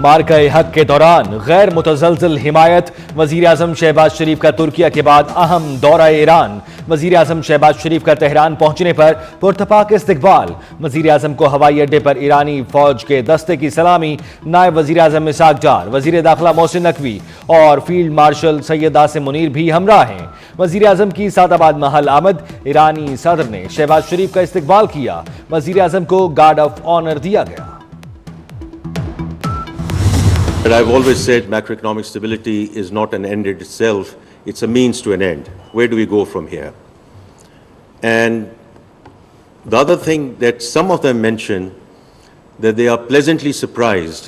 مارکہ حق کے دوران غیر متزلزل حمایت، وزیر اعظم شہباز شریف کا ترکیہ کے بعد اہم دورہ ایران۔ وزیر اعظم شہباز شریف کا تہران پہنچنے پر پرتپاک استقبال۔ وزیر اعظم کو ہوائی اڈے پر ایرانی فوج کے دستے کی سلامی۔ نائب وزیر اعظم اسحاق ڈار، وزیر داخلہ محسن نقوی اور فیلڈ مارشل سید عاصم منیر بھی ہمراہ ہیں۔ وزیر اعظم کی سعد آباد محل آمد، ایرانی صدر نے شہباز شریف کا استقبال کیا۔ وزیر اعظم کو گارڈ آف آنر دیا گیا۔ But I've always said macroeconomic stability is not an end in itself, it's a means to an end. Where do we go from here? And the other thing that some of them mention, that they are pleasantly surprised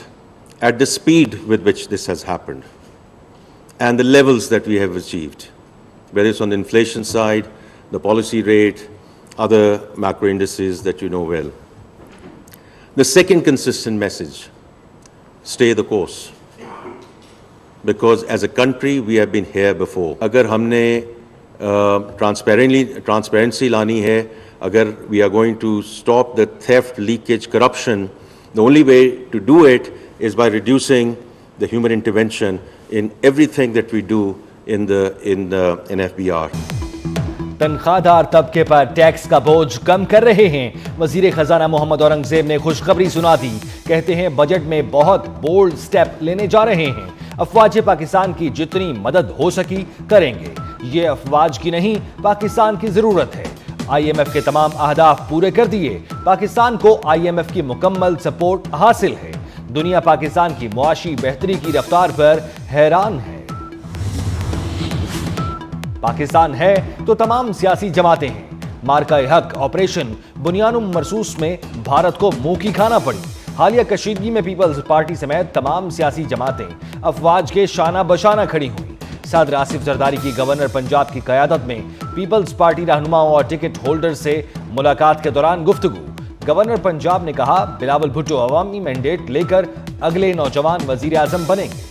at the speed with which this has happened and the levels that we have achieved, whether it's on the inflation side, the policy rate, other macro indices that you know well. The second consistent message, stay the course, because as a country we have been here before. اگر ہم نے transparency لانی ہے، اگر we are going to stop the theft, leakage, corruption, the only way to do it is by reducing the human intervention in everything that we do in FBR. تنخواہ دار طبقے پر tax کا بوجھ کم کر رہے ہیں۔ وزیر خزانہ محمد اورنگزیب نے خوشخبری سنا دی، کہتے ہیں بجٹ میں بہت بولڈ سٹیپ لینے جا رہے ہیں۔ افواج پاکستان کی جتنی مدد ہو سکی کریں گے، یہ افواج کی نہیں پاکستان کی ضرورت ہے۔ آئی ایم ایف کے تمام اہداف پورے کر دیے، پاکستان کو آئی ایم ایف کی مکمل سپورٹ حاصل ہے۔ دنیا پاکستان کی معاشی بہتری کی رفتار پر حیران ہے۔ پاکستان ہے تو تمام سیاسی جماعتیں ہیں۔ مارکہ حق آپریشن بنیان مرصوص میں بھارت کو منہ کی کھانا پڑی۔ حالیہ کشیدگی میں پیپلز پارٹی سمیت تمام سیاسی جماعتیں افواج کے شانہ بشانہ کھڑی ہوئیں۔ صدر آصف زرداری کی گورنر پنجاب کی قیادت میں پیپلز پارٹی رہنماؤں اور ٹکٹ ہولڈر سے ملاقات کے دوران گفتگو۔ گورنر پنجاب نے کہا بلاول بھٹو عوامی مینڈیٹ لے کر اگلے نوجوان وزیر اعظم بنیں گے۔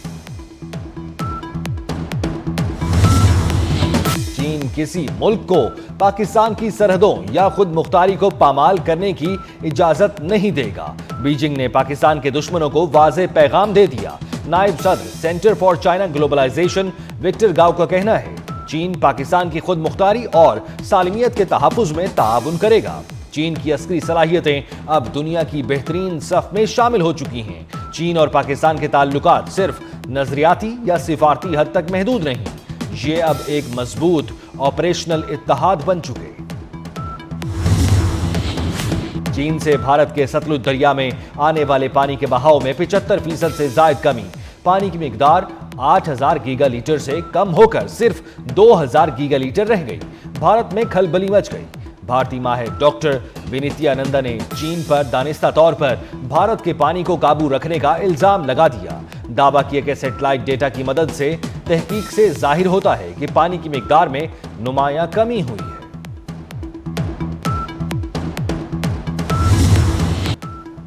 چین کسی ملک کو پاکستان کی سرحدوں یا خود مختاری کو پامال کرنے کی اجازت نہیں دے گا۔ بیجنگ نے پاکستان کے دشمنوں کو واضح پیغام دے دیا۔ نائب صدر Center for China globalization Victor Gao کا کہنا ہے چین پاکستان کی خود مختاری اور سالمیت کے تحفظ میں تعاون کرے گا۔ چین کی عسکری صلاحیتیں اب دنیا کی بہترین صف میں شامل ہو چکی ہیں۔ چین اور پاکستان کے تعلقات صرف نظریاتی یا سفارتی حد تک محدود نہیں، یہ اب ایک مضبوط آپریشنل اتحاد بن چکے۔ چین سے بھارت کے ستلج دریا میں آنے والے پانی کے بہاؤ میں 75% سے زائد کمی۔ پانی کی مقدار 8000 گیگا لیٹر سے کم ہو کر صرف 2000 گیگا لیٹر رہ گئی۔ بھارت میں کھلبلی مچ گئی۔ بھارتی ماہر ڈاکٹر ونیتیا نندا نے چین پر دانستہ طور پر بھارت کے پانی کو قابو رکھنے کا الزام لگا دیا۔ دعویٰ کیا کہ سیٹلائٹ ڈیٹا کی مدد سے تحقیق سے ظاہر ہوتا ہے کہ پانی کی مقدار میں نمایاں کمی ہوئی ہے۔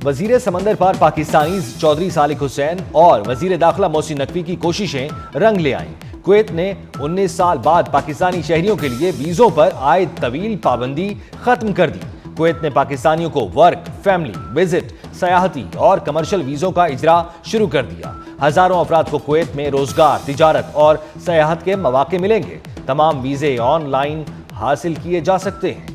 وزیر سمندر پار پاکستانی چودھری صالح حسین اور وزیر داخلہ محسن نقوی کی کوششیں رنگ لے آئیں۔ کویت نے 19 سال بعد پاکستانی شہریوں کے لیے ویزوں پر عائد طویل پابندی ختم کر دی۔ کویت نے پاکستانیوں کو ورک، فیملی، وزٹ، سیاحتی اور کمرشل ویزوں کا اجرا شروع کر دیا۔ ہزاروں افراد کو کویت میں روزگار، تجارت اور سیاحت کے مواقع ملیں گے۔ تمام ویزے آن لائن حاصل کیے جا سکتے ہیں۔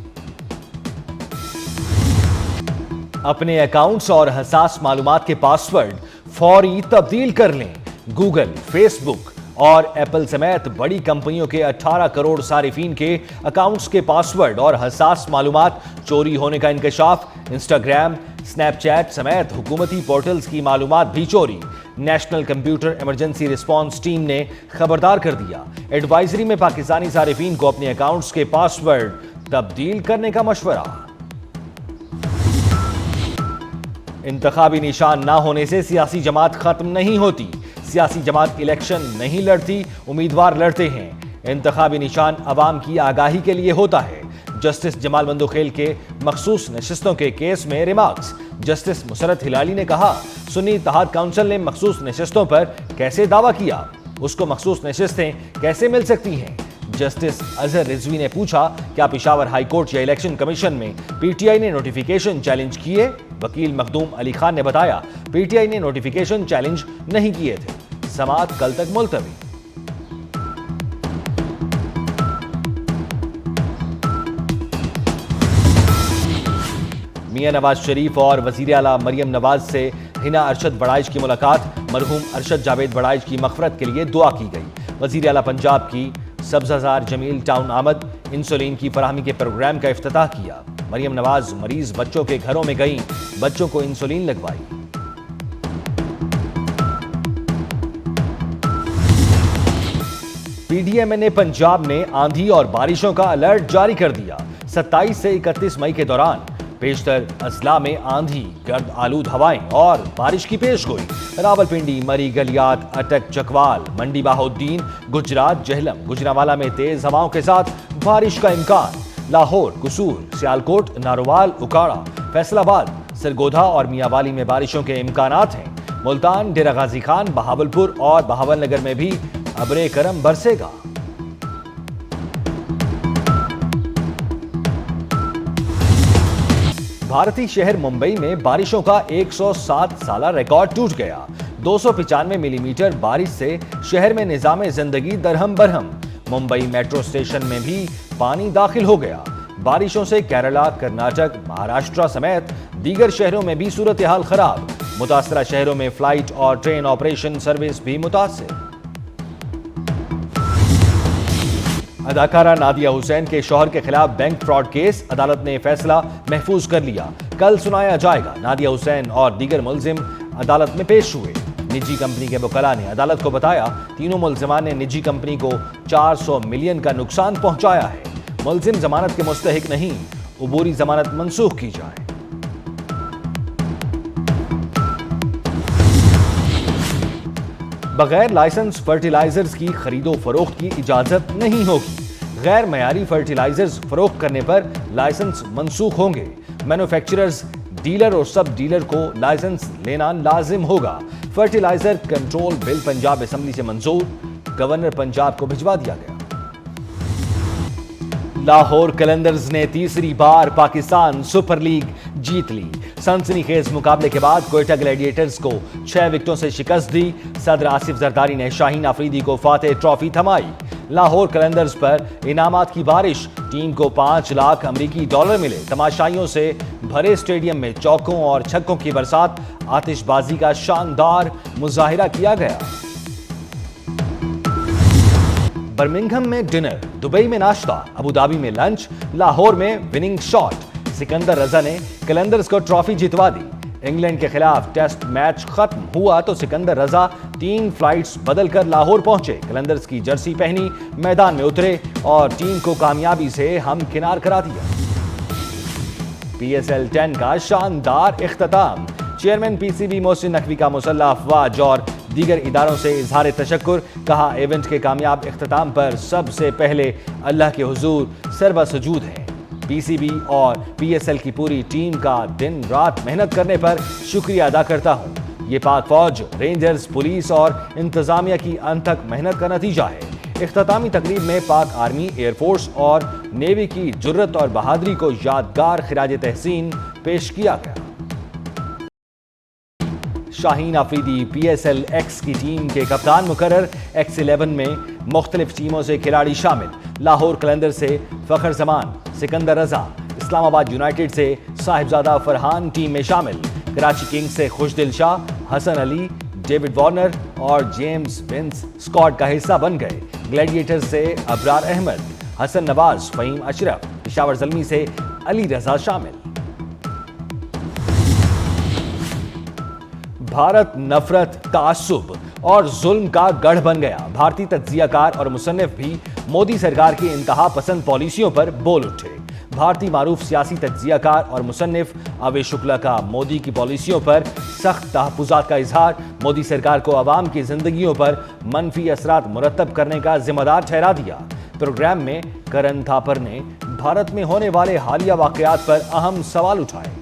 اپنے اکاؤنٹس اور حساس معلومات کے پاس ورڈ فوری تبدیل کر لیں۔ گوگل، فیس بک اور ایپل سمیت بڑی کمپنیوں کے 18 کروڑ صارفین کے اکاؤنٹس کے پاس ورڈ اور حساس معلومات چوری ہونے کا انکشاف۔ انسٹاگرام، سنیپ چیٹ سمیت حکومتی پورٹلز کی معلومات بھی چوری۔ National computer emergency response team نے خبردار کر دیا۔ ایڈوائزری میں پاکستانی صارفین کو اپنے اکاؤنٹس کے پاس ورڈ تبدیل کرنے کا مشورہ۔ انتخابی نشان نہ ہونے سے سیاسی جماعت ختم نہیں ہوتی۔ سیاسی جماعت الیکشن نہیں لڑتی، امیدوار لڑتے ہیں۔ انتخابی نشان عوام کی آگاہی کے لیے ہوتا ہے۔ جسٹس جمال مندوخیل کے مخصوص نشستوں کے کیس میں ریمارکس۔ جسٹس مسرت ہلالی نے کہا سنی اتحاد کونسل نے مخصوص نشستوں پر کیسے دعویٰ کیا، اس کو مخصوص نشستیں کیسے مل سکتی ہیں۔ جسٹس اظہر رضوی نے پوچھا کیا پشاور ہائی کورٹ یا الیکشن کمیشن میں پی ٹی آئی نے نوٹیفیکیشن چیلنج کیے؟ وکیل مخدوم علی خان نے بتایا پی ٹی آئی نے نوٹیفیکیشن چیلنج نہیں کیے تھے، سماعت کل تک ملتوی۔ میاں نواز شریف اور وزیر اعلیٰ مریم نواز سے ہنا ارشد وڑائچ کی ملاقات، مرحوم ارشد جاوید وڑائچ کی مغفرت کے لیے دعا کی گئی۔ وزیر اعلیٰ پنجاب کی سبزہ جمیل ٹاؤن آمد، انسولین کی فراہمی کے پروگرام کا افتتاح کیا۔ مریم نواز مریض بچوں کے گھروں میں گئیں، بچوں کو انسولین لگوائی۔ پی ڈی ایم نے پنجاب میں آندھی اور بارشوں کا الرٹ جاری کر دیا۔ 27 سے 31 مئی کے دوران بیشتر اضلاع میں آندھی، گرد آلود ہوائیں اور بارش کی پیش گوئی۔ راولپنڈی، مری، گلیات، اٹک، چکوال، منڈی بہاؤالدین، گجرات، جہلم، گجرانوالہ میں تیز ہواؤں کے ساتھ بارش کا امکان۔ لاہور، قصور، سیالکوٹ، ناروال، اکاڑا، فیصل آباد، سرگودھا اور میاں والی میں بارشوں کے امکانات ہیں۔ ملتان، ڈیرہ غازی خان، بہاولپور اور بہاول نگر میں بھی ابر کرم برسے گا۔ بھارتی شہر ممبئی میں بارشوں کا 107 سالہ ریکارڈ ٹوٹ گیا۔ 295 ملی میٹر بارش سے شہر میں نظام زندگی درہم برہم۔ ممبئی میٹرو اسٹیشن میں بھی پانی داخل ہو گیا۔ بارشوں سے کیرلا، کرناٹک، مہاراشٹرا سمیت دیگر شہروں میں بھی صورتحال خراب۔ متاثرہ شہروں میں فلائٹ اور ٹرین آپریشن سروس بھی متاثر۔ اداکارہ نادیہ حسین کے شوہر کے خلاف بینک فراڈ کیس، عدالت نے فیصلہ محفوظ کر لیا، کل سنایا جائے گا۔ نادیہ حسین اور دیگر ملزم عدالت میں پیش ہوئے۔ نجی کمپنی کے وکلاء نے عدالت کو بتایا تینوں ملزمان نے نجی کمپنی کو 400 ملین کا نقصان پہنچایا ہے۔ ملزم ضمانت کے مستحق نہیں، عبوری ضمانت منسوخ کی جائے۔ بغیر لائسنس فرٹیلائزرز کی خرید و فروخت کی اجازت نہیں ہوگی۔ غیر معیاری فرٹیلائزرز فروخت کرنے پر لائسنس منسوخ ہوں گے۔ مینوفیکچررز، ڈیلر اور سب ڈیلر کو لائسنس لینا لازم ہوگا۔ فرٹیلائزر کنٹرول بل پنجاب اسمبلی سے منظور، گورنر پنجاب کو بھجوا دیا گیا۔ لاہور قلندرز نے تیسری بار پاکستان سپر لیگ جیت لی۔ سنسنی خیز مقابلے کے بعد کوئٹہ گلیڈیٹرز کو 6 وکٹوں سے شکست دی۔ صدر آصف زرداری نے شاہین آفریدی کو فاتح ٹرافی تھمائی۔ لاہور قلندرز پر انعامات کی بارش، ٹیم کو 5 لاکھ امریکی ڈالر ملے۔ تماشائیوں سے بھرے اسٹیڈیم میں چوکوں اور چھکوں کی برسات، آتش بازی کا شاندار مظاہرہ کیا گیا۔ برمنگھم میں ڈنر، دبئی میں ناشتہ، ابوظہبی میں لنچ، لاہور میں وننگ شاٹ۔ سکندر رضا نے قلندرز کو ٹرافی جتوا دی۔ انگلینڈ کے خلاف ٹیسٹ میچ ختم ہوا تو سکندر رضا 3 فلائٹس بدل کر لاہور پہنچے۔ قلندرز کی جرسی پہنی، میدان میں اترے اور ٹیم کو کامیابی سے ہمکنار کرا دیا۔ پی ایس ایل 10 کا شاندار اختتام، chairman P C B Mohsin Naqvi کا مسلح افواج اور دیگر اداروں سے اظہار تشکر، کہا ایونٹ کے کامیاب اختتام پر سب سے پہلے اللہ کے حضور سربا سجود ہے۔ پی سی بی اور پی ایس ایل کی پوری ٹیم کا دن رات محنت کرنے پر شکریہ ادا کرتا ہوں۔ یہ پاک فوج، رینجرز، پولیس اور انتظامیہ کی انتھک محنت کا نتیجہ ہے۔ اختتامی تقریب میں پاک آرمی، ایئر فورس اور نیوی کی جرت اور بہادری کو یادگار خراج تحسین پیش کیا گیا۔ Shaheen Afridi P S L X کی ٹیم کے کپتان مقرر۔ ایکس 11 میں مختلف ٹیموں سے کھلاڑی شامل۔ لاہور قلندر سے فخر زمان، سکندر رضا، اسلام آباد یونائٹڈ سے صاحبزادہ فرحان ٹیم میں شامل۔ کراچی کنگز سے خوشدل شاہ، حسن علی، ڈیوڈ وارنر اور جیمز ونس اسکواڈ کا حصہ بن گئے۔ گلیڈیٹر سے ابرار احمد، حسن نواز، فہیم اشرف، پشاور زلمی سے علی رضا شامل۔ بھارت نفرت، تعصب اور ظلم کا گڑھ بن گیا۔ بھارتی تجزیہ کار اور مصنف بھی مودی سرکار کی انتہا پسند پالیسیوں پر بول اٹھے۔ بھارتی معروف سیاسی تجزیہ کار اور مصنف اوے شکلا کا مودی کی پالیسیوں پر سخت تحفظات کا اظہار، مودی سرکار کو عوام کی زندگیوں پر منفی اثرات مرتب کرنے کا ذمہ دار ٹھہرا دیا۔ پروگرام میں کرن تھاپر نے بھارت میں ہونے والے حالیہ واقعات پر اہم سوال اٹھائے۔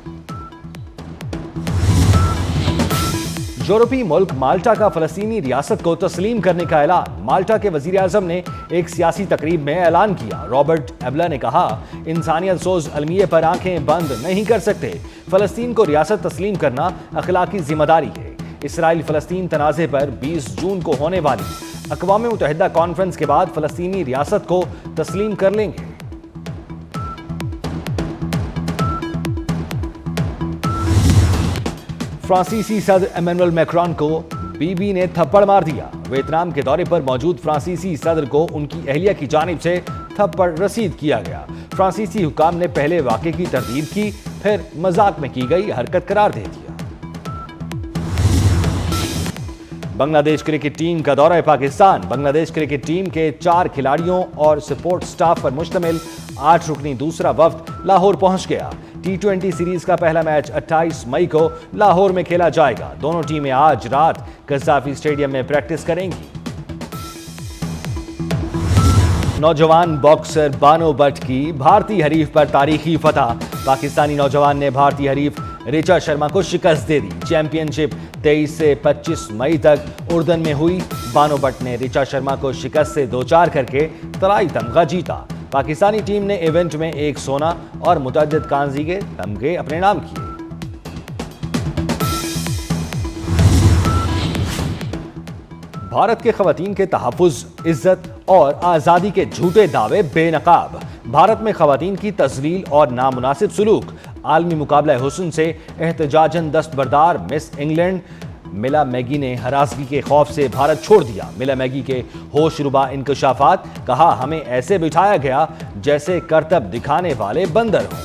یورپی ملک مالٹا کا فلسطینی ریاست کو تسلیم کرنے کا اعلان۔ مالٹا کے وزیر اعظم نے ایک سیاسی تقریب میں اعلان کیا۔ رابرٹ ایبلا نے کہا، انسانیت سوز المیے پر آنکھیں بند نہیں کر سکتے۔ فلسطین کو ریاست تسلیم کرنا اخلاقی ذمہ داری ہے۔ اسرائیل فلسطین تنازع پر 20 جون کو ہونے والی اقوام متحدہ کانفرنس کے بعد فلسطینی ریاست کو تسلیم کر لیں گے۔ فرانسیسی صدر ایمینوئل میکرون کو بی بی نے تھپڑ مار دیا۔ ویتنام کے دورے پر موجود فرانسیسی صدر کو ان کی اہلیہ کی جانب سے تھپڑ رسید کیا گیا۔ فرانسیسی حکام نے پہلے واقعے کی تردید کی، پھر مذاق میں کی گئی حرکت قرار دے دیا۔ بنگلہ دیش کرکٹ ٹیم کا دورہ پاکستان۔ بنگلہ دیش کرکٹ ٹیم کے 4 کھلاڑیوں اور سپورٹ سٹاف پر مشتمل 8 رکنی دوسرا وفد لاہور پہنچ گیا۔ T20 سیریز کا پہلا میچ 28 مئی کو لاہور میں کھیلا جائے گا۔ دونوں ٹیمیں آج رات قذافی اسٹیڈیم میں پریکٹس کریں گی۔ نوجوان باکسر بانو بٹ کی بھارتی حریف پر تاریخی فتح۔ پاکستانی نوجوان نے بھارتی حریف ریچا شرما کو شکست دے دی۔ چیمپئن شپ 23 سے 25 مئی تک اردن میں ہوئی۔ بانو بٹ نے ریچا شرما کو شکست سے دوچار کر کے طلائی تمغہ جیتا۔ پاکستانی ٹیم نے ایونٹ میں 1 سونا اور متعدد کانسی کے تمغے اپنے نام کیے۔ بھارت کے خواتین کے تحفظ، عزت اور آزادی کے جھوٹے دعوے بے نقاب۔ بھارت میں خواتین کی تذلیل اور نامناسب سلوک۔ عالمی مقابلہ حسن سے احتجاجاً دستبردار مس انگلینڈ ملا میگی نے ہراسگی کے خوف سے بھارت چھوڑ دیا۔ ملا میگی کے ہوش ربا انکشافات، کہا ہمیں ایسے بٹھایا گیا جیسے کرتب دکھانے والے بندر ہوں۔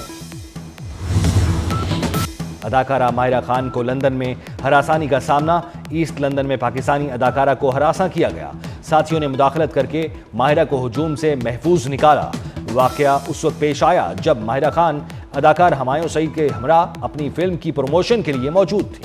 اداکارہ ماہرہ خان کو لندن میں ہراسانی کا سامنا۔ ایسٹ لندن میں پاکستانی اداکارہ کو ہراساں کیا گیا۔ ساتھیوں نے مداخلت کر کے ماہرہ کو ہجوم سے محفوظ نکالا۔ واقعہ اس وقت پیش آیا جب ماہرہ خان اداکار ہمایوں سعید کے ہمراہ اپنی فلم کی پروموشن کے لیے موجود تھی۔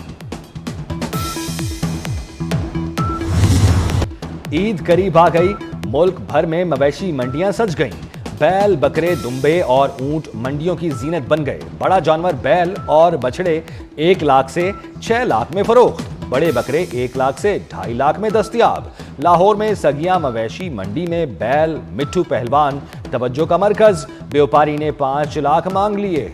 عید قریب آ گئی، ملک بھر میں مویشی منڈیاں سج گئیں۔ بیل، بکرے، دمبے اور اونٹ منڈیوں کی زینت بن گئے۔ بڑا جانور بیل اور بچڑے 1 لاکھ سے 6 لاکھ میں فروخت۔ بڑے بکرے 1 لاکھ سے 2.5 لاکھ میں دستیاب۔ لاہور میں سگیاں مویشی منڈی میں بیل، مٹھو پہلوان توجہ کا مرکز۔ بیوپاری نے 5 لاکھ مانگ لیے۔